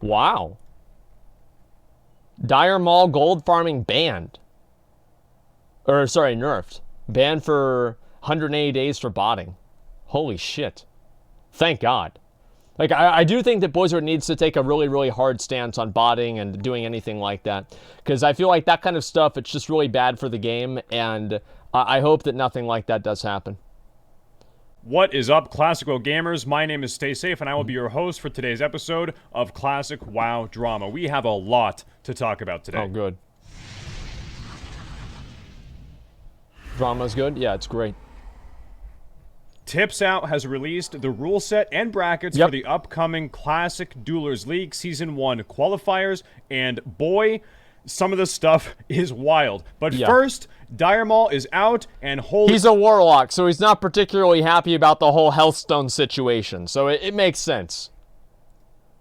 Wow. Dire Maul gold farming banned. Or, sorry, nerfed. Banned for 180 days for botting. Holy shit. Thank God. Like, I do think that Blizzard needs to take a really, really hard stance on botting and doing anything like that. Because I feel like that kind of stuff, it's just really bad for the game. And I hope that nothing like that does happen. What is up, Classic WoW gamers? My name is Staysafe, and I will be your host for today's episode of Classic WoW Drama. We have a lot to talk about today. Oh, good. Drama's good? Yeah, it's great. Tips Out has released the rule set and brackets for the upcoming Classic Duelers League Season 1 qualifiers, and boy, some of this stuff is wild. But first, Dire Maul is out, and he's a warlock, so he's not particularly happy about the whole Healthstone situation, so it makes sense.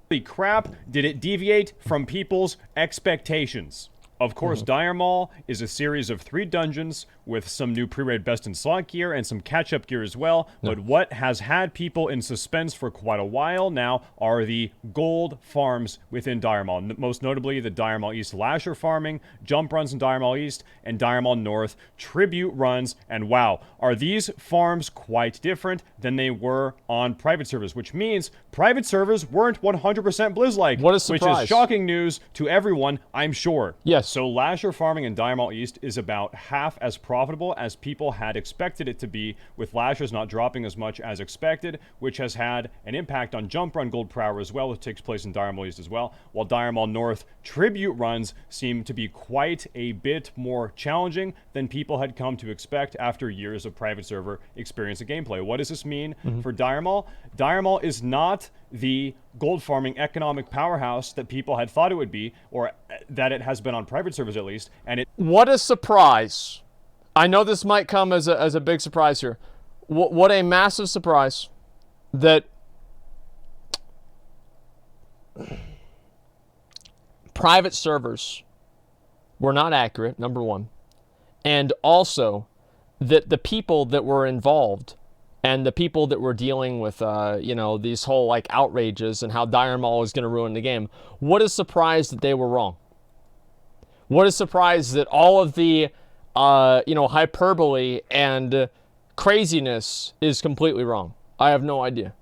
Holy crap, did it deviate from people's expectations? Of course, Dire Maul is a series of 3 dungeons with some new pre-raid best in slot gear and some catch-up gear as well. But what has had people in suspense for quite a while now are the gold farms within Dire Maul. Most notably, the Dire Maul East Lasher farming, jump runs in Dire Maul East, and Dire Maul North tribute runs. And wow, are these farms quite different than they were on private servers, which means private servers weren't 100% Blizz-like. What a surprise. Which is shocking news to everyone, I'm sure. Yes. So Lasher farming in Dire Maul East is about half as profitable as people had expected it to be, with Lashers not dropping as much as expected, which has had an impact on jump run gold per hour as well, which takes place in Dire Maul East as well, while Dire Maul North tribute runs seem to be quite a bit more challenging than people had come to expect after years of private server experience and gameplay. What does this mean for Dire Maul? Dire Maul is not the gold farming economic powerhouse that people had thought it would be, or that it has been on private servers at least. And what a surprise. I know this might come as a big surprise here. What a massive surprise that private servers were not accurate, number one, and also that the people that were involved and the people that were dealing with, these whole like outrages and how Dire Maul is going to ruin the game. What a surprise that they were wrong. What a surprise that all of the, hyperbole and craziness is completely wrong. I have no idea.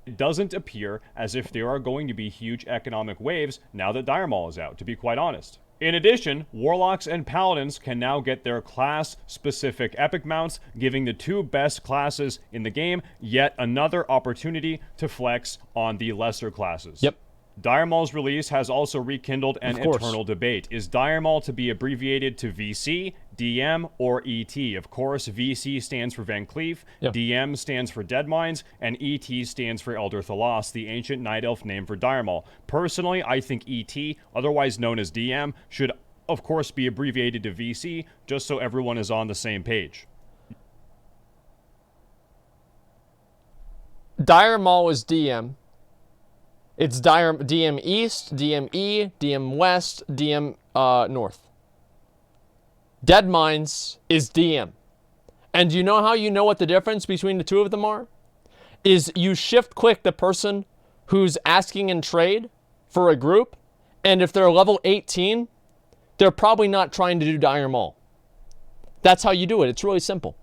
It doesn't appear as if there are going to be huge economic waves now that Dire Maul is out, to be quite honest. In addition, Warlocks and Paladins can now get their class-specific epic mounts, giving the 2 best classes in the game yet another opportunity to flex on the lesser classes. Yep. Dire Maul's release has also rekindled an eternal debate. Is Dire Maul to be abbreviated to VC, DM, or ET? Of course, VC stands for Van Cleef, DM stands for Deadmines, and ET stands for Elder Thalos, the ancient Night Elf name for Dire Maul. Personally, I think ET, otherwise known as DM, should of course be abbreviated to VC, just so everyone is on the same page. Dire Maul is DM. It's DM East, DM E, DM West, DM North. Deadmines is DM. And you know how you know what the difference between the two of them are? Is you shift click the person who's asking in trade for a group, and if they're level 18, they're probably not trying to do Dire Maul. That's how you do it. It's really simple.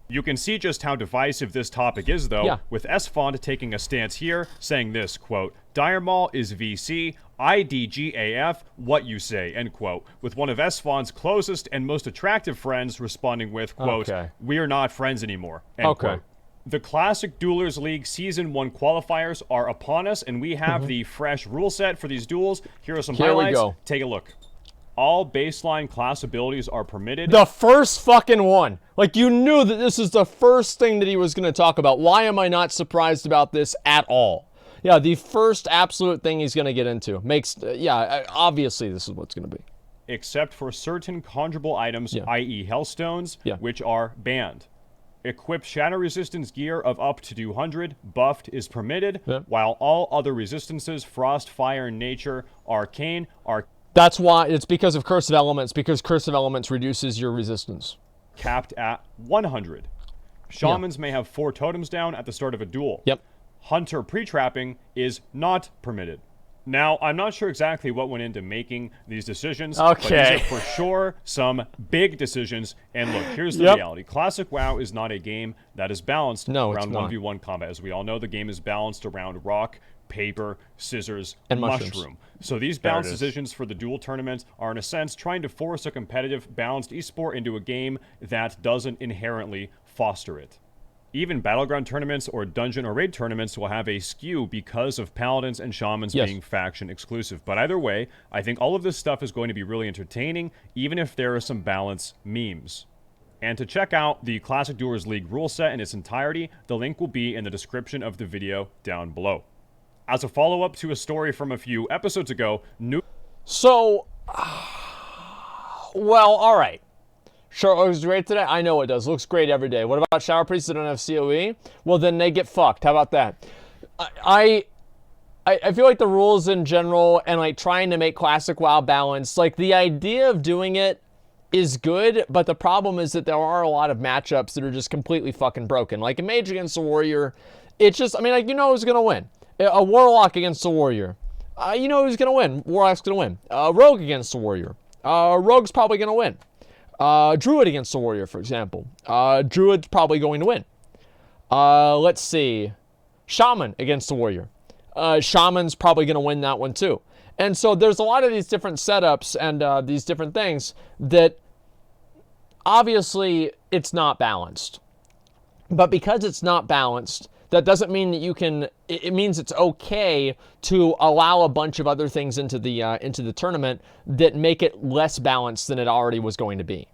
You can see just how divisive this topic is, though, with Esfond taking a stance here, saying this, quote, Dire Maul is VC, IDGAF, what you say, end quote, with one of Esfond's closest and most attractive friends responding with, quote, we are not friends anymore, end quote. The Classic Duelers League Season 1 qualifiers are upon us, and we have the fresh rule set for these duels. Here are some highlights. We go. Take a look. All baseline class abilities are permitted. The first fucking one. Like, you knew that this is the first thing that he was going to talk about. Why am I not surprised about this at all? Yeah, the first absolute thing he's going to get into. Obviously this is what's going to be. Except for certain conjurable items, i.e. Hellstones, which are banned. Equip shadow resistance gear of up to 200, buffed is permitted, while all other resistances, frost, fire, nature, arcane, are... That's why, it's because of Curse of Elements, because Curse of Elements reduces your resistance. Capped at 100. Shamans may have 4 totems down at the start of a duel. Yep. hunter pre-trapping is not permitted. Now, I'm not sure exactly what went into making these decisions, but these are for sure some big decisions. And look, here's the reality. Classic WoW is not a game that is balanced around 1v1 combat. As we all know, the game is balanced around rock, paper, scissors, and mushroom. So these balance decisions for the duel tournament are, in a sense, trying to force a competitive, balanced esport into a game that doesn't inherently foster it. Even battleground tournaments or dungeon or raid tournaments will have a skew because of paladins and shamans being faction exclusive. But either way, I think all of this stuff is going to be really entertaining, even if there are some balance memes. And to check out the Classic Duelers League rule set in its entirety, the link will be in the description of the video down below. As a follow-up to a story from a few episodes ago, well, all right. Sure, it looks great today? I know it does. Looks great every day. What about Shower Priests that don't have COE? Well, then they get fucked. How about that? I feel like the rules in general and, like, trying to make Classic WoW balanced, like, the idea of doing it is good, but the problem is that there are a lot of matchups that are just completely fucking broken. Like, a Mage against a Warrior, it's just, I mean, like, you know who's gonna win. A Warlock against a Warrior. You know who's gonna win. Warlock's gonna win. Rogue against a Warrior. Rogue's probably gonna win. Druid against a Warrior, for example. Druid's probably going to win. Let's see. Shaman against a Warrior. Shaman's probably going to win that one too. And so there's a lot of these different setups and these different things that obviously it's not balanced. But because it's not balanced, that doesn't mean that you can, it means it's okay to allow a bunch of other things into the tournament that make it less balanced than it already was going to be.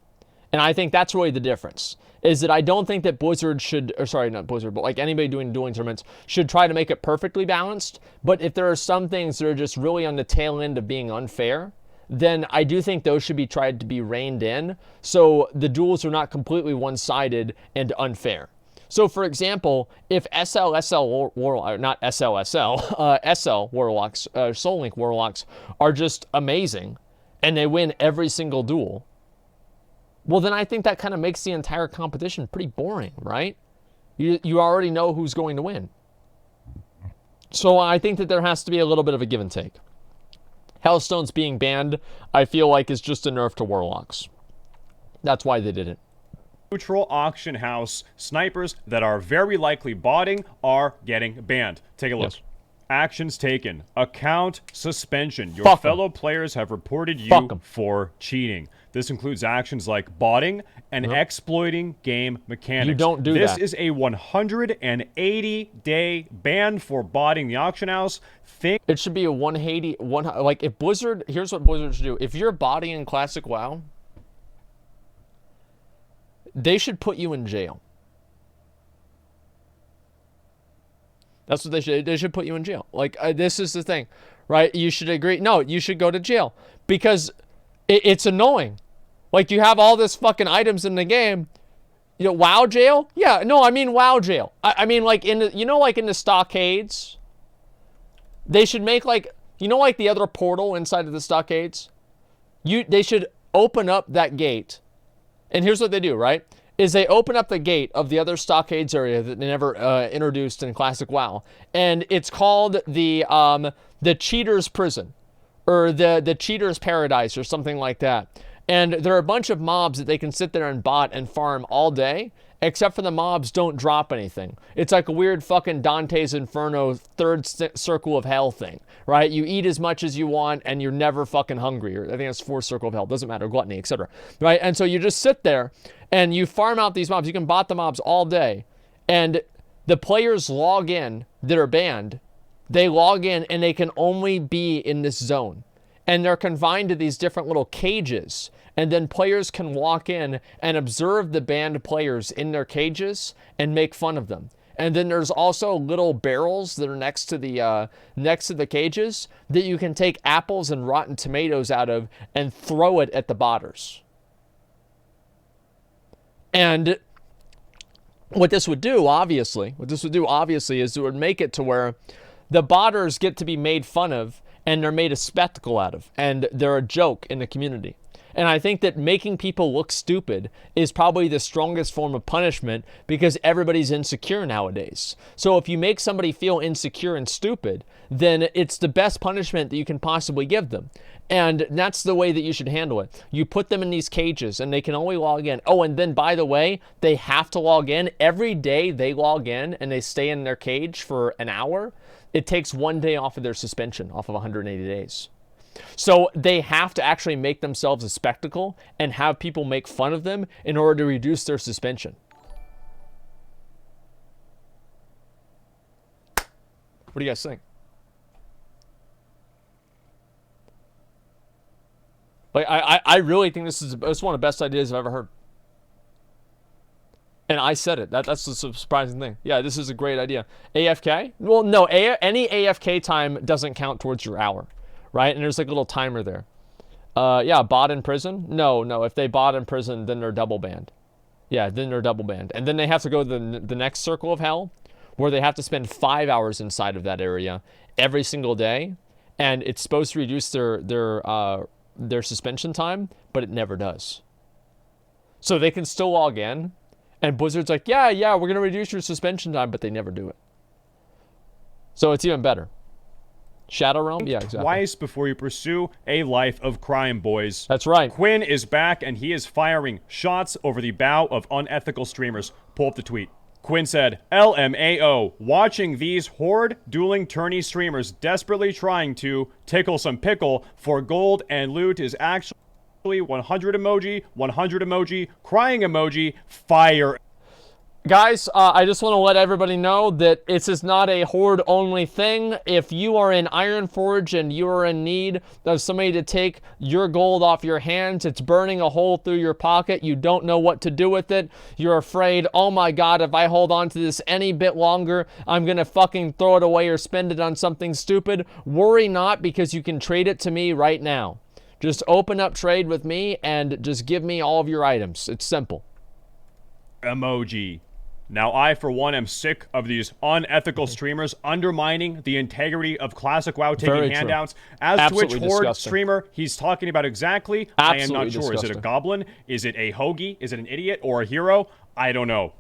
And I think that's really the difference, is that I don't think that Blizzard should, or sorry, not Blizzard, but like anybody doing dueling tournaments should try to make it perfectly balanced. But if there are some things that are just really on the tail end of being unfair, then I do think those should be tried to be reined in so the duels are not completely one-sided and unfair. So, for example, if SL Warlocks, not SLSL, SL Warlocks, Soul Link Warlocks are just amazing and they win every single duel, well, then I think that kind of makes the entire competition pretty boring, right? You already know who's going to win. So I think that there has to be a little bit of a give and take. Hellstones being banned, I feel like, is just a nerf to Warlocks. That's why they did it. Neutral auction house snipers that are very likely botting are getting banned. Take a look. Yes. Actions taken. Account suspension. Your fellow players have reported you for cheating. This includes actions like botting and exploiting game mechanics. You don't do this that. This is a 180-day ban for botting the auction house. It should be a 180, like if Blizzard, here's what Blizzard should do. If you're botting in Classic WoW, they should put you in jail. That's what they should. They should put you in jail. Like, this is the thing, right? You should agree. No, you should go to jail because it's annoying. Like, you have all this fucking items in the game. You know, WoW jail? Yeah, no, I mean WoW jail. I mean, like, in the, you know, like in the stockades, they should make, like, you know, like the other portal inside of the stockades? They should open up that gate. And here's what they do, right? Is they open up the gate of the other stockades area that they never introduced in Classic WoW. And it's called the Cheater's Prison. Or the Cheater's Paradise or something like that. And there are a bunch of mobs that they can sit there and bot and farm all day. Except for the mobs don't drop anything. It's like a weird fucking Dante's Inferno third circle of hell thing, right? You eat as much as you want and you're never fucking hungry. Or I think it's fourth circle of hell. Doesn't matter. Gluttony, etc. Right? And so you just sit there and you farm out these mobs. You can bot the mobs all day. And the players log in that are banned. They log in and they can only be in this zone. And they're confined to these different little cages. And then players can walk in and observe the banned players in their cages and make fun of them. And then there's also little barrels that are next to the cages that you can take apples and rotten tomatoes out of and throw it at the botters. And what this would do, obviously, is it would make it to where the botters get to be made fun of and they're made a spectacle out of, and they're a joke in the community. And I think that making people look stupid is probably the strongest form of punishment because everybody's insecure nowadays. So if you make somebody feel insecure and stupid, then it's the best punishment that you can possibly give them. And that's the way that you should handle it. You put them in these cages and they can only log in. Oh, and then by the way, they have to log in. Every day they log in and they stay in their cage for an hour, it takes 1 day off of their suspension, off of 180 days. So they have to actually make themselves a spectacle and have people make fun of them in order to reduce their suspension. What do you guys think? Like, I really think this is one of the best ideas I've ever heard. And I said it. That's the surprising thing. Yeah, this is a great idea. AFK? Well, no, any AFK time doesn't count towards your hour, right? And there's like a little timer there. Yeah, bot in prison? No. If they bot in prison, then they're double banned. Yeah, then they're double banned. And then they have to go to the next circle of hell, where they have to spend 5 hours inside of that area every single day. And it's supposed to reduce their suspension time, but it never does. So they can still log in, and Blizzard's like, yeah, we're going to reduce your suspension time, but they never do it. So it's even better. Shadow Realm? Yeah, exactly. Twice before you pursue a life of crime, boys. That's right. Quinn is back, and he is firing shots over the bow of unethical streamers. Pull up the tweet. Quinn said, LMAO, watching these horde dueling tourney streamers desperately trying to tickle some pickle for gold and loot is actually 100 emoji, crying emoji, fire. Guys, I just want to let everybody know that this is not a horde-only thing. If you are in Ironforge and you are in need of somebody to take your gold off your hands, it's burning a hole through your pocket, you don't know what to do with it, you're afraid, oh my god, if I hold on to this any bit longer, I'm gonna fucking throw it away or spend it on something stupid, worry not, because you can trade it to me right now. Just open up trade with me and just give me all of your items. It's simple. Emoji. Now, I, for one, am sick of these unethical streamers undermining the integrity of classic WoW, taking handouts. As Absolutely Twitch Horde disgusting. streamer, he's talking about exactly. Absolutely I am not sure. disgusting. Is it a goblin? Is it a hoagie? Is it an idiot or a hero? I don't know.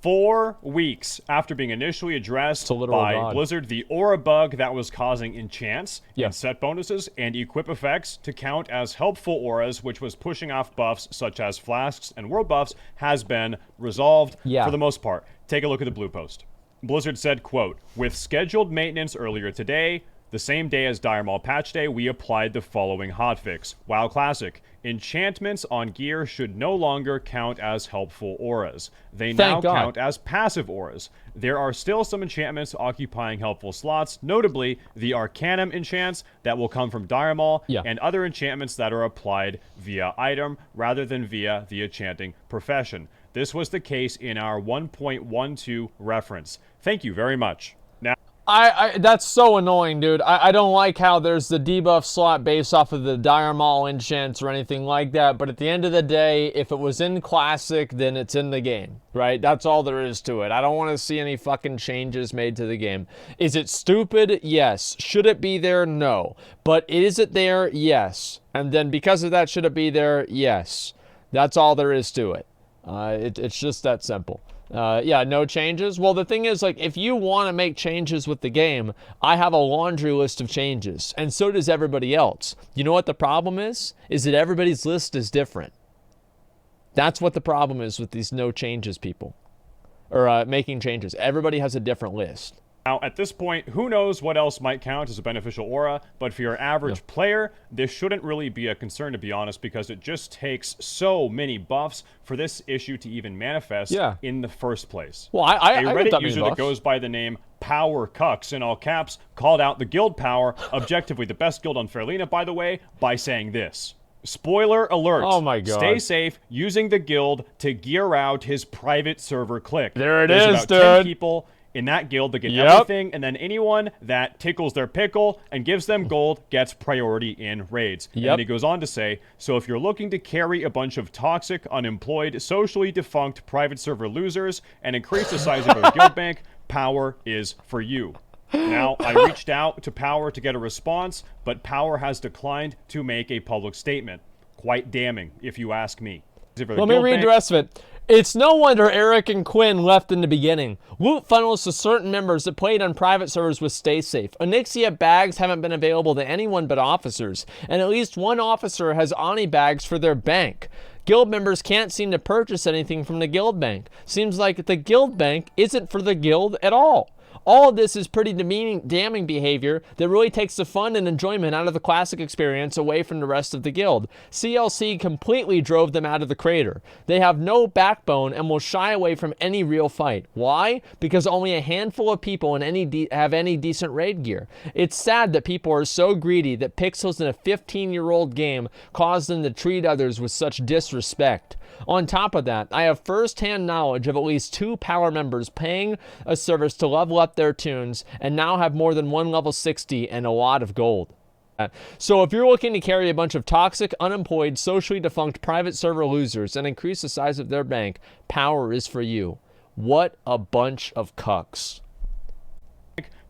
4 weeks after being initially addressed by god. Blizzard, the aura bug that was causing enchants and set bonuses and equip effects to count as helpful auras, which was pushing off buffs such as flasks and world buffs, has been resolved for the most part. Take a look at the blue post. Blizzard said, quote, with scheduled maintenance earlier today, the same day as Dire Maul patch day, we applied the following hotfix. WoW Classic. Enchantments on gear should no longer count as helpful auras. They now count as passive auras. There are still some enchantments occupying helpful slots, notably the Arcanum enchants that will come from Dire Maul, and other enchantments that are applied via item rather than via the enchanting profession. This was the case in our 1.12 reference. Thank you very much. Now, that's so annoying, dude. I don't like how there's the debuff slot based off of the Dire Maul enchants or anything like that, but at the end of the day, if it was in Classic, then it's in the game, right? That's all there is to it. I don't want to see any fucking changes made to the game. Is it stupid? Yes. Should it be there? No. But is it there? Yes. And then because of that, should it be there? Yes. That's all there is to it. It's just that simple. Yeah, no changes. Well, the thing is, like, if you want to make changes with the game, I have a laundry list of changes, and so does everybody else. You know what the problem is? Is that everybody's list is different. That's what the problem is with these no changes people, or making changes. Everybody has a different list. Now, at this point, who knows what else might count as a beneficial aura, but for your average player, this shouldn't really be a concern, to be honest, because it just takes so many buffs for this issue to even manifest in the first place. Well, a Reddit user that goes by the name Power Cucks, in all caps, called out the guild power, objectively the best guild on Fairlina, by the way, by saying this. Spoiler alert. Oh my god. Staysafe using the guild to gear out his private server clique. There it There's is, about 10 dude. people in that guild that get everything, and then anyone that tickles their pickle and gives them gold gets priority in raids. And then he goes on to say, so if you're looking to carry a bunch of toxic, unemployed, socially defunct private server losers and increase the size of your guild bank, Power is for you. Now, I reached out to Power to get a response, but Power has declined to make a public statement. Quite damning, if you ask me. Let me read the rest of it. It's no wonder Eric and Quinn left in the beginning. Loot funnels to certain members that played on private servers with Staysafe. Onyxia bags haven't been available to anyone but officers, and at least one officer has Oni bags for their bank. Guild members can't seem to purchase anything from the guild bank. Seems like the guild bank isn't for the guild at all. All of this is pretty damning behavior that really takes the fun and enjoyment out of the classic experience away from the rest of the guild. CLC completely drove them out of the crater. They have no backbone and will shy away from any real fight. Why? Because only a handful of people in have any decent raid gear. It's sad that people are so greedy that pixels in a 15-year-old game cause them to treat others with such disrespect. On top of that, I have first-hand knowledge of at least 2 power members paying a service to level up their tunes and now have more than one level 60 and a lot of gold. So if you're looking to carry a bunch of toxic, unemployed, socially defunct private server losers and increase the size of their bank, power is for you. What a bunch of cucks.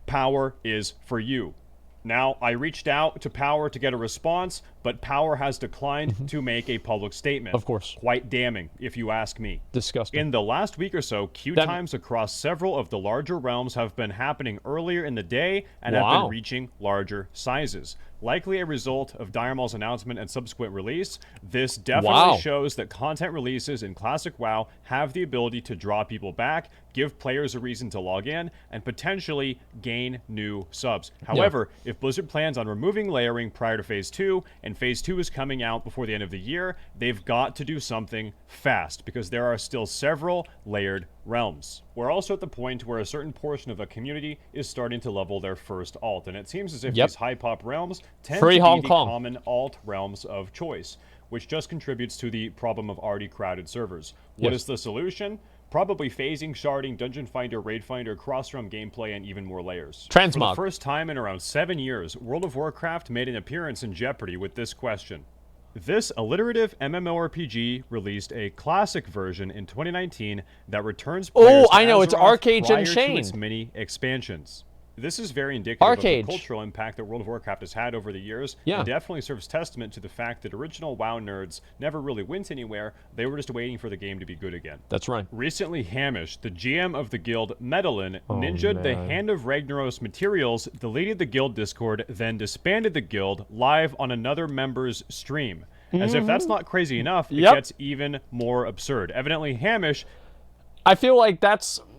Power is for you. Now, I reached out to Power to get a response, but Power has declined to make a public statement. Of course. Quite damning, if you ask me. Disgusting. In the last week or so, queue times across several of the larger realms have been happening earlier in the day and have been reaching larger sizes. Likely a result of Dire Maul's announcement and subsequent release, this definitely shows that content releases in Classic WoW have the ability to draw people back, give players a reason to log in, and potentially gain new subs. However, if Blizzard plans on removing layering prior to Phase 2, and Phase 2 is coming out before the end of the year, they've got to do something fast, because there are still several layered realms. We're also at the point where a certain portion of the community is starting to level their first alt, and it seems as if these high-pop realms tend to be the common alt realms of choice, which just contributes to the problem of already crowded servers. What is the solution? Probably phasing, sharding, dungeon finder, raid finder, cross-realm gameplay, and even more layers. Transmog. For the first time in around 7 years, World of Warcraft made an appearance in Jeopardy with this question. This alliterative MMORPG released a classic version in 2019 that returns players to it's Arcade Unchained. to its mini expansions. This is very indicative of the cultural impact that World of Warcraft has had over the years, and definitely serves testament to the fact that original WoW nerds never really went anywhere. They were just waiting for the game to be good again. That's right. Recently, Hamish, the GM of the guild Medellin, ninja'd the Hand of Ragnaros materials, deleted the guild Discord, then disbanded the guild live on another member's stream. As if that's not crazy enough, it gets even more absurd. Evidently, Hamish... I feel like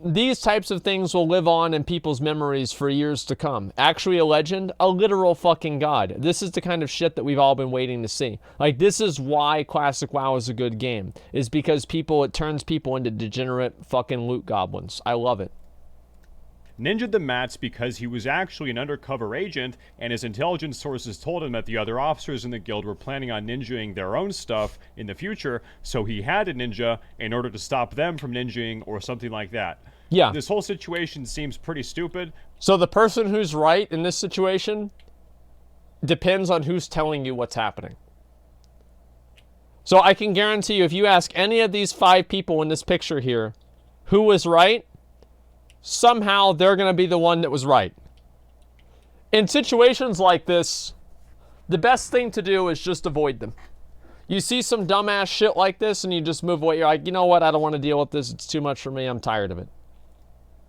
these types of things will live on in people's memories for years to come. Actually a legend, a literal fucking god. This is the kind of shit that we've all been waiting to see. Like, this is why Classic WoW is a good game. Is because it turns people into degenerate fucking loot goblins. I love it. Ninja'd the mats because he was actually an undercover agent, and his intelligence sources told him that the other officers in the guild were planning on ninjaing their own stuff in the future, so he had a ninja in order to stop them from ninjaing or something like that. Yeah. This whole situation seems pretty stupid. So the person who's right in this situation depends on who's telling you what's happening. So I can guarantee you, if you ask any of these 5 people in this picture here who was right, somehow they're going to be the one that was right. In situations like this, the best thing to do is just avoid them. You see some dumbass shit like this and you just move away. You're like, you know what? I don't want to deal with this. It's too much for me. I'm tired of it.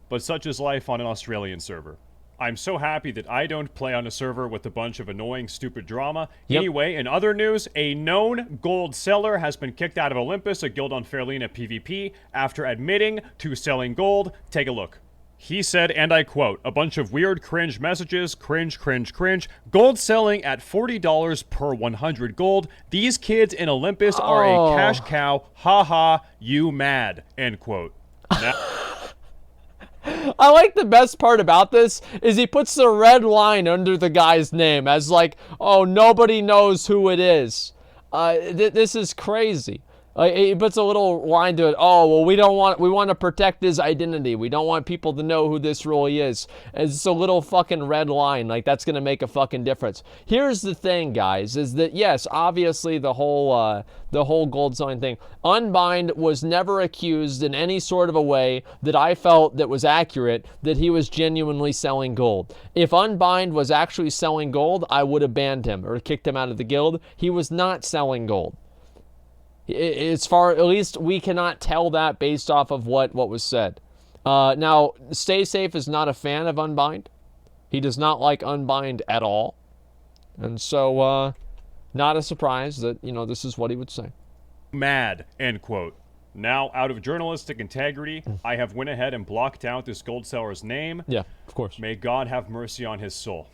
But such is life on an Australian server. I'm so happy that I don't play on a server with a bunch of annoying, stupid drama. Anyway, in other news, a known gold seller has been kicked out of Olympus, a guild on Fairlena PvP, after admitting to selling gold. Take a look. He said, and I quote, "A bunch of weird cringe messages, cringe, cringe, cringe. Gold selling at $40 per 100 gold. These kids in Olympus are a cash cow. Ha ha, you mad." End quote. Now I like the best part about this is he puts the red line under the guy's name as like, oh, nobody knows who it is. This is crazy. He puts a little line to it. Oh, well, we want to protect his identity. We don't want people to know who this really is. And it's a little fucking red line. Like, that's going to make a fucking difference. Here's the thing, guys, is that, yes, obviously the whole gold selling thing. Unbind was never accused in any sort of a way that I felt that was accurate that he was genuinely selling gold. If Unbind was actually selling gold, I would have banned him or kicked him out of the guild. He was not selling gold. As far, at least we cannot tell that based off of what was said. Now, Staysafe is not a fan of Unbind. He does not like Unbind at all. And so, not a surprise that, this is what he would say. Mad, end quote. Now, out of journalistic integrity, I have went ahead and blocked out this gold seller's name. Yeah, of course. May God have mercy on his soul.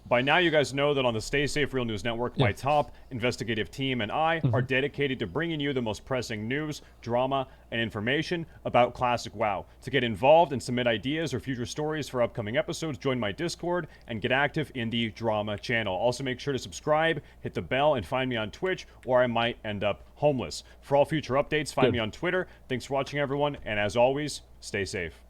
By now, you guys know that on the Staysafe Real News Network, my top investigative team and I are dedicated to bringing you the most pressing news, drama, and information about Classic WoW. To get involved and submit ideas or future stories for upcoming episodes, join my Discord and get active in the drama channel. Also, make sure to subscribe, hit the bell, and find me on Twitch, or I might end up homeless. For all future updates, find me on Twitter. Thanks for watching, everyone, and as always, stay safe.